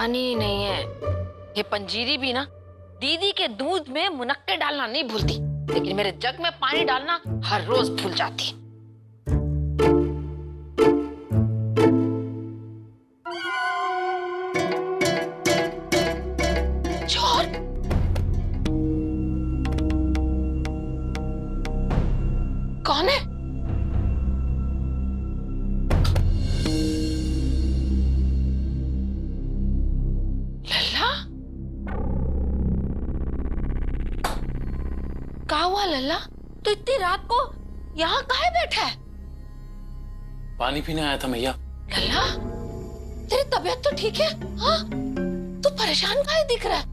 पानी ही नहीं है। ये पंजीरी भी ना दीदी के दूध में मुनक्के डालना नहीं भूलती, लेकिन मेरे जग में पानी डालना हर रोज भूल जाती है। चोर! कौन है? लल्ला? क्या हुआ लल्ला? तो इतनी रात को यहाँ काहे बैठा है? पानी पीने आया था मैया। लल्ला, तेरी तबीयत तो ठीक है? हाँ? तू परेशान काहे दिख रहा है?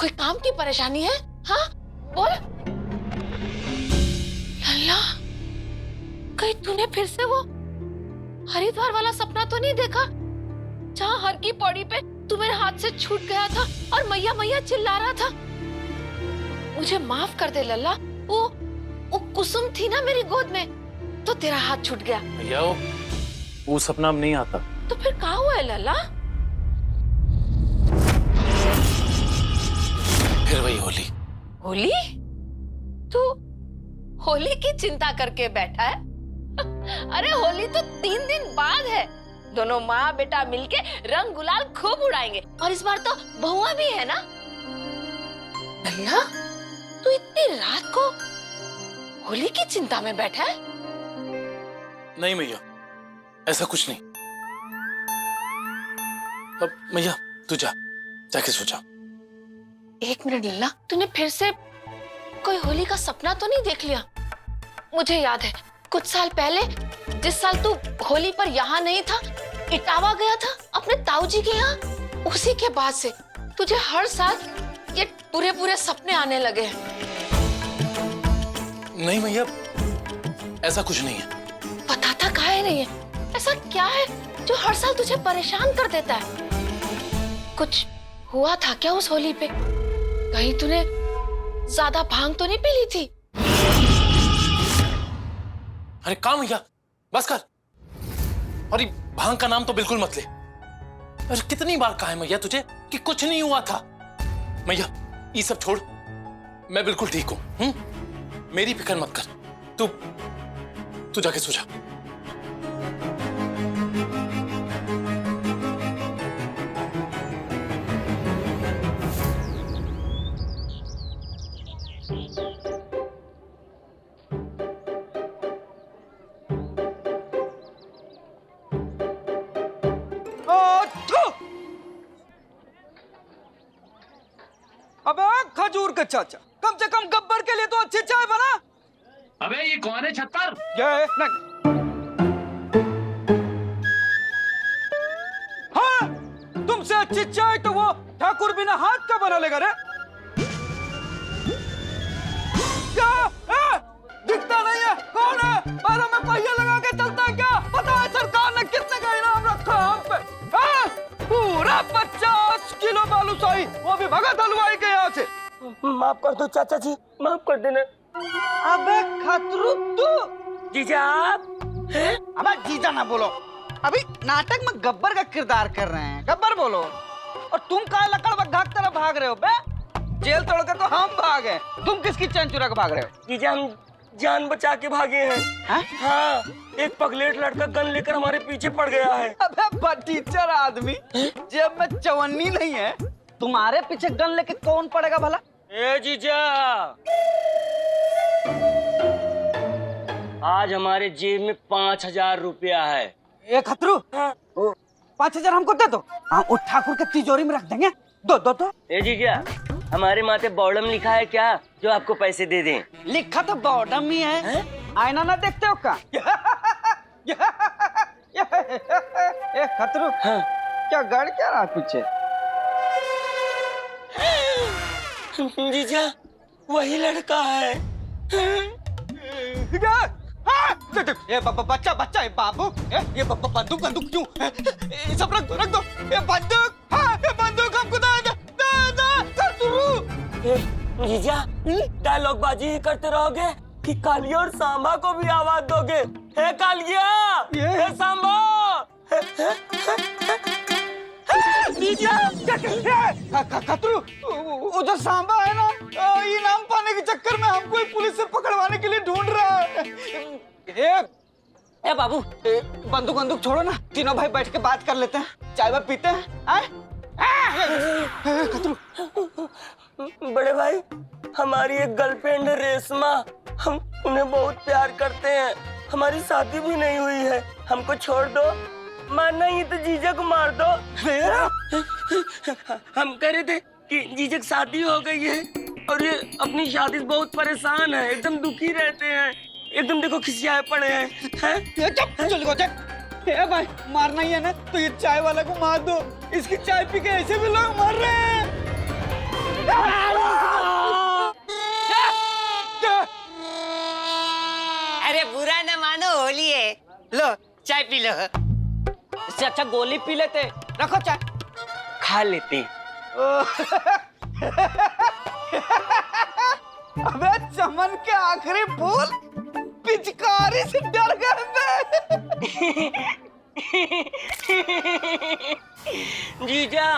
कोई काम की परेशानी है? हाँ? बोल। लल्ला, कहीं तूने फिर से वो हरिद्वार वाला सपना तो नहीं देखा, जहाँ हर की पौड़ी पे तू मेरे हाथ से छूट गया था और मैया मैया चिल्ला रहा था? मुझे माफ कर दे लल्ला, वो कुसुम थी ना मेरी गोद में, तो तेरा हाथ छूट गया। मैया वो सपना अब नहीं आता। तो फिर क्या हुआ है लल्ला? फिर वही होली। होली? तू होली की चिंता करके बैठा है? अरे होली तो 3 दिन बाद है। दोनों माँ बेटा मिलके रंग गुलाल खूब उड़ाएंगे, और इस बार तो बहुआ भी है ना? लल्ला, तू इतनी रात को होली की चिंता में बैठा है? नहीं मैया, ऐसा कुछ नहीं। अब मैया तू जाके सो जा। 1 मिनट लल्ला, तूने फिर से कोई होली का सपना तो नहीं देख लिया? मुझे याद है कुछ साल पहले, जिस साल तू होली पर यहाँ नहीं था, इटावा गया था अपने ताऊजी के यहाँ, उसी के बाद से तुझे हर साल ये पूरे सपने आने लगे हैं। नहीं मैया, ऐसा कुछ नहीं है। बताता काहे नहीं है? ऐसा क्या है जो हर साल तुझे परेशान कर देता है? कुछ हुआ था क्या उस होली पे? कहीं तूने ज्यादा भांग तो नहीं पी ली थी? अरे काम मैया, बस कर। अरे भांग का नाम तो बिल्कुल मत ले। अरे कितनी बार कहा है मैया तुझे कि कुछ नहीं हुआ था। मैया ये सब छोड़, मैं बिल्कुल ठीक हूं। मेरी फिक्र मत कर। तू जाके सो जा। अबे खजूर का चाचा, कम से कम गब्बर के लिए तो अच्छी चाय बना। अबे ये कौन है छत पर? ये न... हाँ, तुमसे अच्छी चाय तो वो ठाकुर बिना हाथ का बना लेगा रे। क्या? दिखता नहीं है? कौन है? पैरों में पहिया लगा के चलता है क्या? पता है सरकार ने कितने का इनाम रखा है हम पे? पूरा 50 किलो बालूशाही, वो भी भगत हलवाई के यहाँ से। माफ कर दो चाचा जी, माफ कर देना। अबे खतरू तू जीजा आप? अबे जीजा ना बोलो, अभी नाटक में गब्बर का किरदार कर रहे हैं। गब्बर बोलो। और तुम काय लकड़ बग्घा की तरफ भाग रहे हो बे? जेल तोड़ के तो हम भागे, तुम किसकी चैन चुरा के भाग रहे हो? जीजा हम जान बचा के भागे हैं। हाँ, एक पगलेट लड़का गन लेकर हमारे पीछे पड़ गया है। अबे बटीचर आदमी, जेब में चवन्नी नहीं है, तुम्हारे पीछे गन लेके कौन पड़ेगा भला? ए जीजा, आज हमारे जेब में 5000 रुपया है। ए खतरू, 5000 हमको दे दो, हम उस ठाकुर के तिजोरी में रख देंगे। दो दो तो। ए जीजा, हमारे माथे बॉर्डम लिखा है क्या जो आपको पैसे दे दें? लिखा तो बॉर्डम ही है। आईना ना देखते हो क्या? ए खतरू, क्या गड़ क्या रहा पीछे? जीजा वही लड़का है। ये बच्चा ये बाबू, ये बंदूक क्यों? ये सब रख दो। ये बंदूक हमको दे। जीजा डायलॉग बाजी ही करते रहोगे कि कालिया और सांबा को भी आवाज दोगे? हे कालिया, हे सांबा। जीजा। खतरू, वो जो सांबा है ना, इनाम पाने के चक्कर में हमको ही पुलिस से पकड़वाने के लिए ढूंढ रहा है। ए बाबू, बंदूक बंदूक छोड़ो ना, तीनों भाई बैठ के बात कर लेते हैं, चाय वाय पीते हैं। खतरू, बड़े भाई, हमारी एक गर्लफ्रेंड है रेशमा, हम उन्हें बहुत प्यार करते हैं, हमारी शादी भी नहीं हुई है, हमको छोड़ दो, मानना ही तो जीजा को मार दो। हम कह रहे थे कि जीजा की शादी हो गई है और ये अपनी शादी से बहुत परेशान है, एकदम दुखी रहते हैं, एकदम देखो खिसियाए पड़े हैं। ए भाई, मारना ही है ना तो ये चाय वाला को मार दो, इसकी चाय पी के ऐसे भी लोग मर रहे हैं। अरे बुरा न मानो, होली है, लो चाय पी लो। इससे अच्छा गोली पी लेते, रखो चाय। खा लेते। अबे चमन के आखिरी फूल पिचकारी से डर गए। जीजा,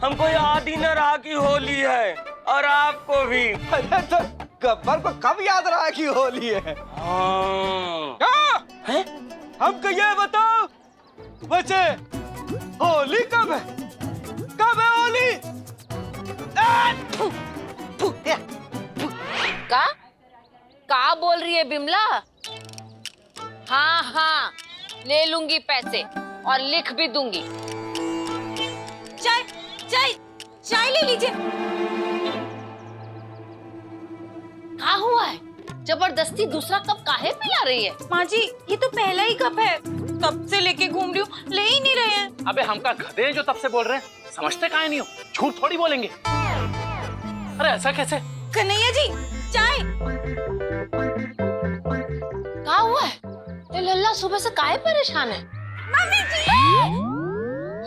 हमको याद ही न रहा कि होली है, और आपको भी। अरे तो गब्बर को कब याद रहा कि होली है? हैं? हमको ये बताओ बच्चे, होली कब है? कब है होली? का बोल रही है बिमला? हाँ हाँ, ले लूंगी पैसे और लिख भी दूंगी। चाय चाय चाय ले लीजिए। क्या हुआ है? जबरदस्ती दूसरा कप काहे पिला रही है? माँ जी, ये तो पहला ही कप है, कब से लेके घूम रही हूँ, ले ही नहीं रहे हैं। अबे हम का गधे हैं जो तब से बोल रहे हैं, समझते काहे नहीं हो? झूठ थोड़ी बोलेंगे। अरे ऐसा कैसे? कन्हैया जी, चाय। क्या हुआ है? ये लल्ला सुबह से काहे परेशान है? मम्मी जी।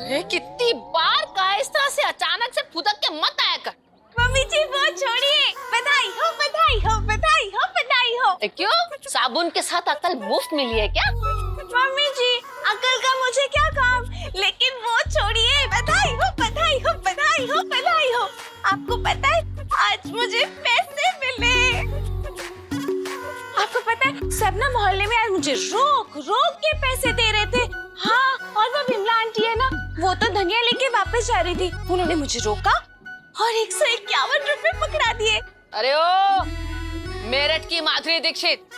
अरे कितनी बार कहा इस तरह से अचानक से फुदक के मत आया कर। मम्मी जी वो छोड़िए, बधाई हो बधाई हो बधाई हो बधाई हो। क्यों? साबुन के साथ अकल मुफ्त मिली है क्या? मम्मी जी, अकल का मुझे क्या काम, लेकिन वो छोड़िए, बधाई हो बधाई हो बधाई हो बधाई हो। आपको पता है आज मुझे पैसे मिले। आपको पता है सब ना मोहल्ले में आज मुझे रोक रोक के पैसे दे रहे थे। हाँ, और वो बिमला आंटी है ना, वो तो धनिया लेके वापस जा रही थी, उन्होंने मुझे रोका और 151 रुपए पकड़ा दिए। अरे ओ, मेरठ की माधुरी दीक्षित।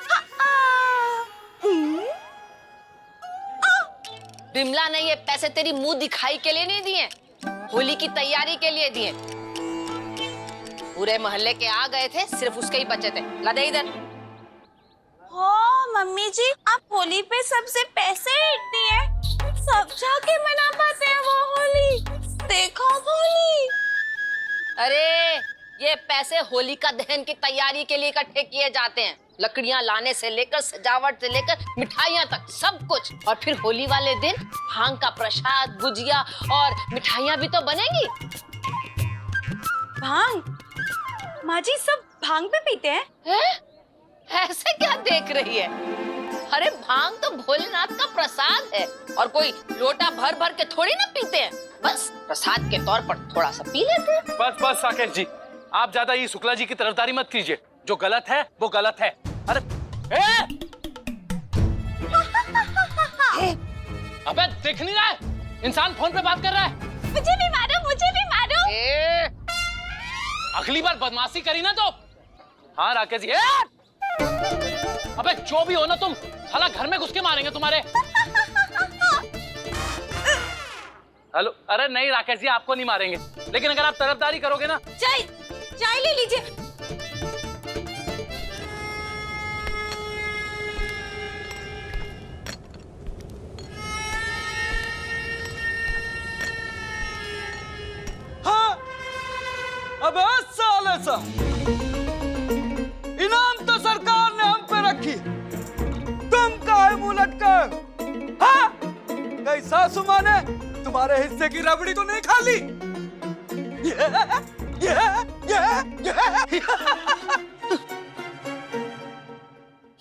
बिमला ने ये पैसे तेरी मुंह दिखाई के लिए नहीं दिए, होली की तैयारी के लिए दिए। पूरे मोहल्ले के आ गए थे, सिर्फ उसके ही बचे थे। ला दे इधर। हाँ मम्मी जी, आप होली पे सबसे पैसे इतनी है, सब जाके मना पाते हैं वो होली। देखो होली। अरे ये पैसे होलिका दहन की तैयारी के लिए इकट्ठे किए जाते हैं। लकड़ियां लाने से लेकर सजावट से लेकर मिठाइयां तक सब कुछ। और फिर होली वाले दिन भांग का प्रसाद, गुजिया और मिठाइयां भी तो बनेंगी। भांग? माँ जी सब भांग पे पीते हैं? हैं? ऐसे क्या देख रही है? अरे भांग तो भोलेनाथ का प्रसाद है और कोई लोटा भर भर के थोड़ी ना पीते हैं, बस प्रसाद के तौर पर थोड़ा सा पी लेते हैं। बस बस साकेत जी, आप ज्यादा ये शुक्ला जी की तरफदारी मत कीजिए, जो गलत है वो गलत है। अरे अबे देख नहीं रहा है? इंसान फोन पे बात कर रहा है। मुझे भी मारो, मुझे भी मारो। अगली बार बदमाशी करी ना तो। हाँ राकेश जी। अबे जो भी हो ना तुम, साला घर में घुस के मारेंगे तुम्हारे। हेलो, अरे नहीं राकेश जी, आपको नहीं मारेंगे, लेकिन अगर आप तरफदारी करोगे ना। चाय चाय ले लीजिए। हाँ, अब साले सा इनाम तो सरकार ने हम पे रखी, तुम काहे मुंह लटके? हाँ, कहीं सासू माँ ने तुम्हारे हिस्से की रबड़ी तो नहीं खा ली?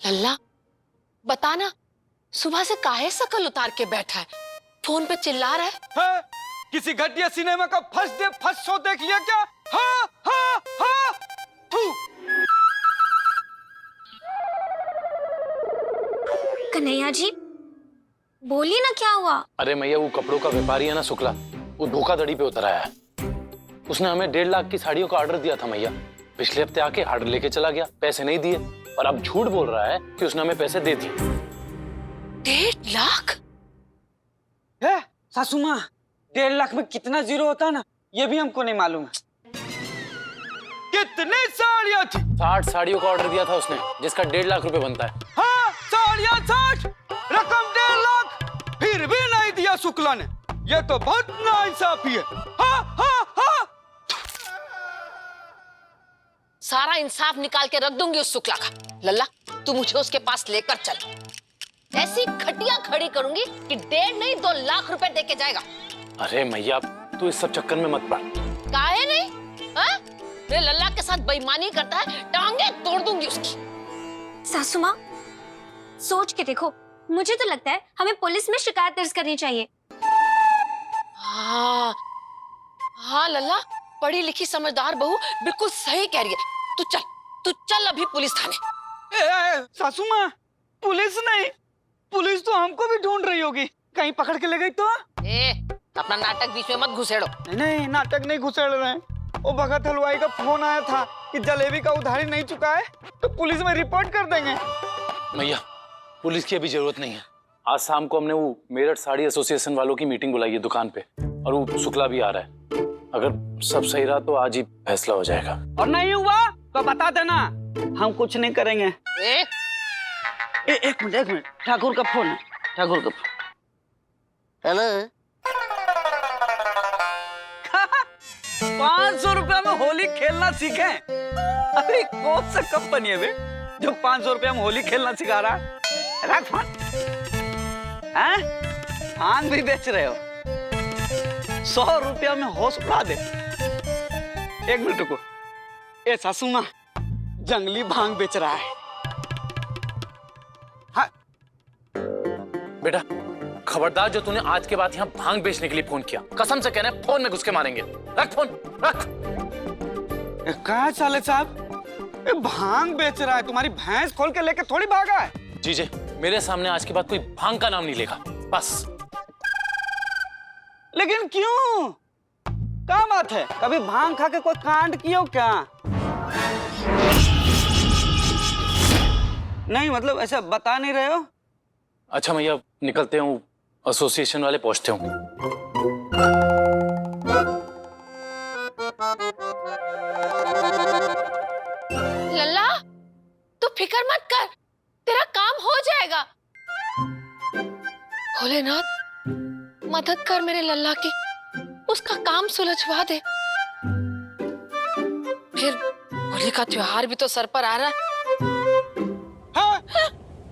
लल्ला बताना, सुबह से काहे शकल उतार के बैठा है, फोन पे चिल्ला रहा है? है? किसी घटिया सिनेमा का फर्स्ट शो देख लिया क्या? हाँ हाँ हाँ। थू। कन्हैया जी बोलिए ना, क्या हुआ? अरे मैया, वो कपड़ों का व्यापारी है ना शुक्ला, वो धोखाधड़ी पे उतर आया है। उसने हमें 1.5 लाख की साड़ियों का ऑर्डर दिया था मैया। पिछले हफ्ते आके ऑर्डर लेके चला गया, पैसे नहीं दिए, और अब झूठ बोल रहा है कि उसने हमें पैसे दे दिए। 1.5 लाख? है सासू माँ, 1.5 लाख में कितना जीरो होता है ना, ये भी हमको नहीं मालूम है। कितनी साड़ियाँ थी? 60 साड़ियों का ऑर्डर दिया था उसने, जिसका 1.5 लाख रुपए बनता है। हाँ, साड़ियाँ 60, रकम 1.5 लाख, फिर भी नहीं दिया शुक्ला ने। ये तो बहुत नाइंसाफी है। हाँ हाँ हाँ। सारा इंसाफ निकाल के रख दूंगी उस शुक्ला का। लल्ला, तू मुझे उसके पास लेकर चल। ऐसी खटिया खड़ी करूंगी कि 1.5 नहीं 2 लाख रुपए दे के जाएगा। अरे मैया, तू इस सब चक्कर में मत पड़। काहे नहीं? हाँ? मेरे लल्ला के साथ बेईमानी करता है, टांगे तोड़ दूंगी उसकी। सासू माँ, सोच के देखो, मुझे तो लगता है हमें पुलिस में शिकायत दर्ज करनी चाहिए। हाँ हाँ लल्ला, पढ़ी लिखी समझदार बहू बिल्कुल सही कह रही है। तू चल अभी पुलिस थाने। सासू माँ, पुलिस नहीं, पुलिस तो हमको भी ढूंढ रही होगी, कहीं पकड़ के ले गई तो? अपना नाटक बीच में मत घुसेड़ो। नहीं, नाटक नहीं घुसेड़ रहे हैं। वो भगत हलवाई का फोन आया था कि जलेबी का उधारी नहीं चुका है तो पुलिस में रिपोर्ट कर देंगे। मैया, पुलिस की अभी जरूरत नहीं है। आज शाम को हमने वो मेरठ साड़ी एसोसिएशन वालों की मीटिंग बुलाई है दुकान पे, और वो शुक्ला भी आ रहा है। अगर सब सही रहा तो आज ही फैसला हो जाएगा। और नहीं हुआ तो बता देना, हम कुछ नहीं करेंगे। एक मिनट, ठाकुर का फोन है, ठाकुर का फोन। हेलो। 500 रुपया में होली खेलना सीखे? अरे कौन सा कंपनी है बे जो 500 रुपया में होली खेलना सिखा रहा? रख फोन। भांग भी बेच रहे हो? 100 रुपया में होश उड़ा दे। 1 मिनट रुको। ए सासू माँ, जंगली भांग बेच रहा है। हाँ। बेटा खबरदार, जो तूने आज के बाद यहाँ भांग बेचने के लिए फोन किया, कसम से कहना है फोन में घुस के मारेंगे। रख फोन, रख। कहा साले साहब, भांग बेच रहा है, तुम्हारी भैंस खोल के लेके थोड़ी भागा है। जीजे, मेरे सामने आज के बाद कोई भांग का नाम नहीं लेगा, बस। लेकिन क्यों? क्या बात है? कभी भांग खा के कोई कांड किया हो क्या? नहीं, मतलब ऐसा बता नहीं रहे हो। अच्छा भैया, निकलते हूँ, एसोसिएशन वाले पहुंचते हूँ। लल्ला, तू फिक्र मत कर, तेरा काम हो जाएगा। भोलेनाथ, मदद कर मेरे लल्ला की, उसका काम सुलझवा दे। फिर होली का त्योहार भी तो सर पर आ रहा है। हाँ?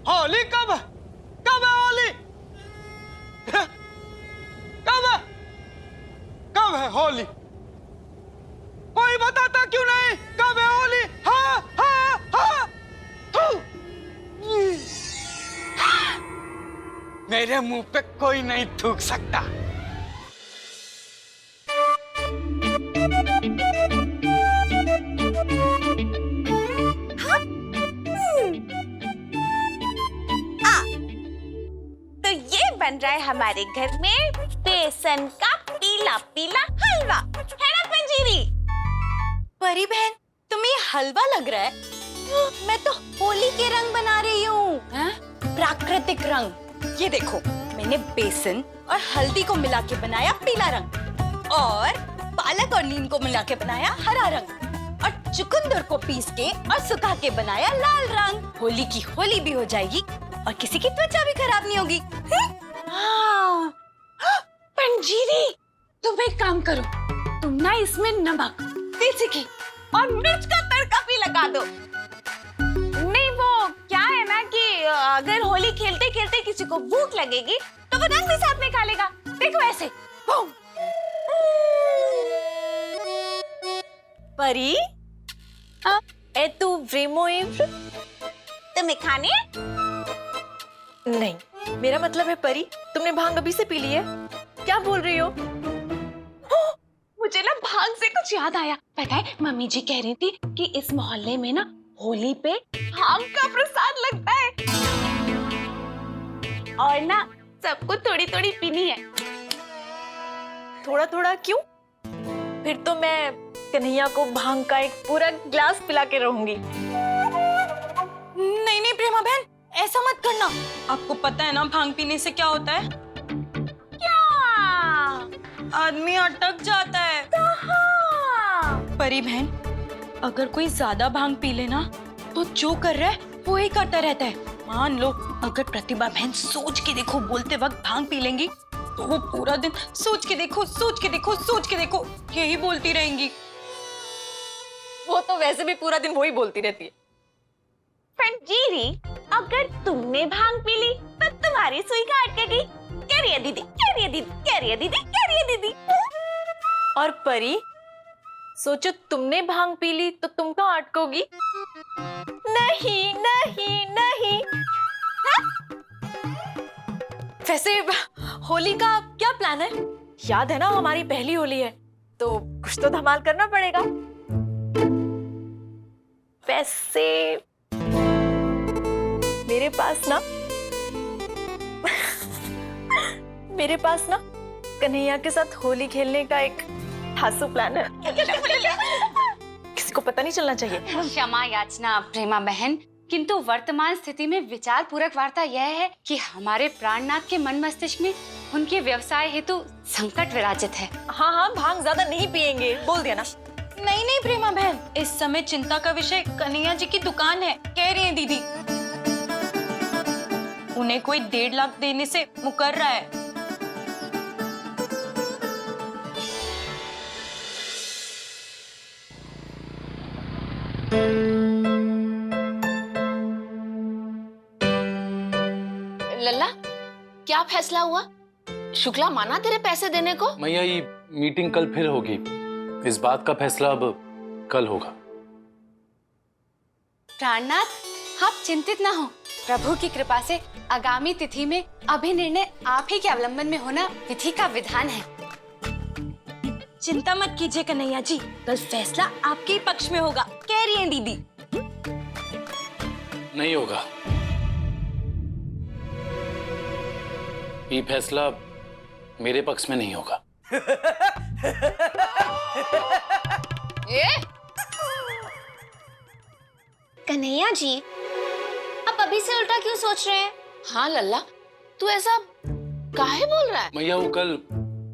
होली कब है? कब है होली? कब है होली? कोई बताता क्यों नहीं? कब है होली? हाँ हाँ हाँ। मेरे मुंह पे कोई नहीं थूक सकता। तो ये बन रहा है हमारे घर में बेसन का पीला पीला हलवा, है ना पंजीरी? परी बहन, तुम्हें ये हलवा लग रहा है? मैं तो होली के रंग बना रही हूँ, प्राकृतिक रंग। ये देखो, मैंने बेसन और हल्दी को मिला के बनाया पीला रंग, और पालक और नीम को मिला के बनाया हरा रंग, और चुकंदर को पीस के और सुखा के बनाया लाल रंग। होली की होली भी हो जाएगी और किसी की त्वचा भी खराब नहीं होगी। हाँ। पंजीरी, तुम एक काम करो, तुम ना इसमें नमक, देसी घी और मिर्च का तड़का भी लगा दो। नहीं, वो क्या है ना कि अगर होली खेलते खेलते किसी को भूख लगेगी तो वो रंग भी साथ में खा लेगा। देखो ऐसे। बूम। परी, ए तू तुम्हें खाने? नहीं, मेरा मतलब है परी, तुमने भांग अभी से पी ली है? क्या बोल रही हो? कुछ याद आया। पता है मम्मी जी कह रही थी कि इस मोहल्ले में ना होली पे आम का प्रसाद लगता है और ना सबको थोड़ी थोड़ी पीनी है। थोड़ा थोड़ा क्यों? फिर तो मैं कन्हैया को भांग का एक पूरा ग्लास पिला के रहूंगी। नहीं नहीं प्रेमा बहन, ऐसा मत करना। आपको पता है ना भांग पीने से क्या होता है? क्या? आदमी अटक जाता है। कहाँ? परी बहन, अगर कोई ज्यादा भांग पी लेना तो जो कर रहा है वो ही करता रहता है। मान लो अगर प्रतिभा बहन सोच के देखो बोलते वक्त भांग पी लेंगी तो वो पूरा दिन सोच के देखो, सोच के देखो, सोच के देखो यही बोलती रहेंगी। वो तो वैसे भी पूरा दिन वही बोलती रहती है। फ्रेंड जीरी, अगर तुमने भांग पी ली तो तुम्हारी सुई कहाँ अटकेगी? कह रही है दीदी, कह रही है दीदी, कह रही है दीदी, कह रही है दीदी। और परी, सोचो तुमने भांग पी ली तो तुम कहाँ अटकोगी? नहीं नहीं नहीं। वैसे होली का क्या प्लान है? याद है ना हमारी पहली होली है तो कुछ तो धमाल करना पड़ेगा। वैसे मेरे पास ना कन्हैया के साथ होली खेलने का एक धांसू प्लान है। किसी को पता नहीं चलना चाहिए। क्षमा याचना प्रेमा बहन, किंतु वर्तमान स्थिति में विचार पूरक वार्ता यह है कि हमारे प्राणनाथ के मन मस्तिष्क में उनके व्यवसाय हेतु संकट विराजित है। हाँ हाँ, भांग ज्यादा नहीं पिएंगे, बोल दिया ना। नहीं नहीं प्रेमा बहन, इस समय चिंता का विषय कन्हैया जी की दुकान है, कह रही है दीदी। उन्हें कोई 1.5 लाख देने से मुकर रहा है। लल्ला, क्या फैसला हुआ? शुक्ला माना तेरे पैसे देने को? मैया ये मीटिंग कल फिर होगी, इस बात का फैसला अब कल होगा। प्राणनाथ, आप चिंतित ना हो, प्रभु की कृपा से आगामी तिथि में अभी निर्णय आप ही के अवलंबन में होना विधि का विधान है। चिंता मत कीजिए कन्हैया जी, कल फैसला आपके ही पक्ष में होगा, कह रही है दीदी। नहीं होगा, ये फैसला मेरे पक्ष में नहीं होगा। कन्हैया जी, आप अभी से उल्टा क्यों सोच रहे हैं? हाँ लल्ला, तू ऐसा काहे बोल रहा है? मैया वो कल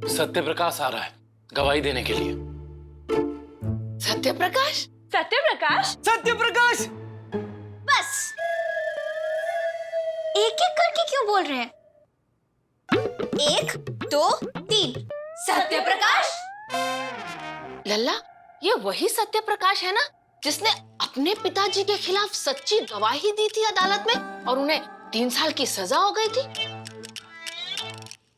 सत्यप्रकाश आ रहा है गवाही देने के लिए। सत्यप्रकाश? सत्यप्रकाश? सत्यप्रकाश! बस एक एक करके क्यों बोल रहे हैं? 1 2 3 सत्यप्रकाश। लल्ला, ये वही सत्यप्रकाश है ना जिसने अपने पिताजी के खिलाफ सच्ची गवाही दी थी अदालत में और उन्हें 3 साल की सजा हो गई थी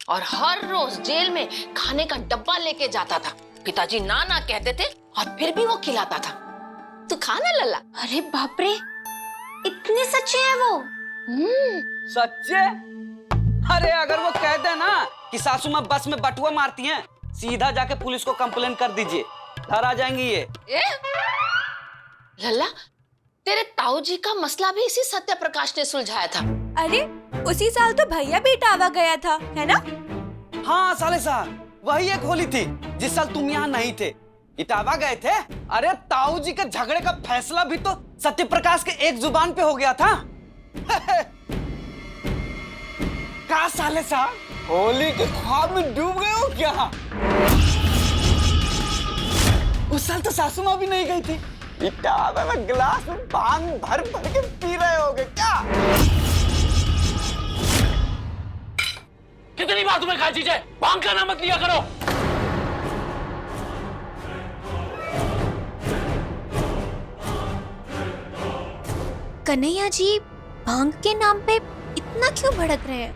और हर रोज जेल में खाने का डब्बा लेके जाता था। पिताजी ना ना कहते थे और फिर भी वो खिलाता था। तू खा ना लल्ला। अरे बाप रे, इतने सच्चे हैं वो? सच्चे? अरे अगर वो कह दे ना कि सासू माँ बस में बटुआ मारती हैं, सीधा जाके पुलिस को कंप्लेन कर दीजिए, घर आ जाएंगी ये। लल्ला, तेरे ताऊ जी का मसला भी इसी सत्यप्रकाश ने सुलझाया था। अरे उसी साल तो भैया भी इटावा गया था, है ना? हाँ साले साहब, वही एक होली थी जिस साल तुम यहाँ नहीं थे, इटावा गए थे। अरे ताऊ जी के झगड़े का फैसला भी तो सत्यप्रकाश के एक जुबान पे हो गया था। क्या साले साहब, होली के ख्वाब में डूब गए हो क्या? उस साल तो सासू माँ भी नहीं गई थी, इटावा में गिलास में भांग भर भर के पी रहे होगे क्या? कितनी बार तुम्हें कहा चीजें, भांग का नाम मत लिया करो। कन्हैया जी भांग के नाम पे इतना क्यों भड़क रहे हैं?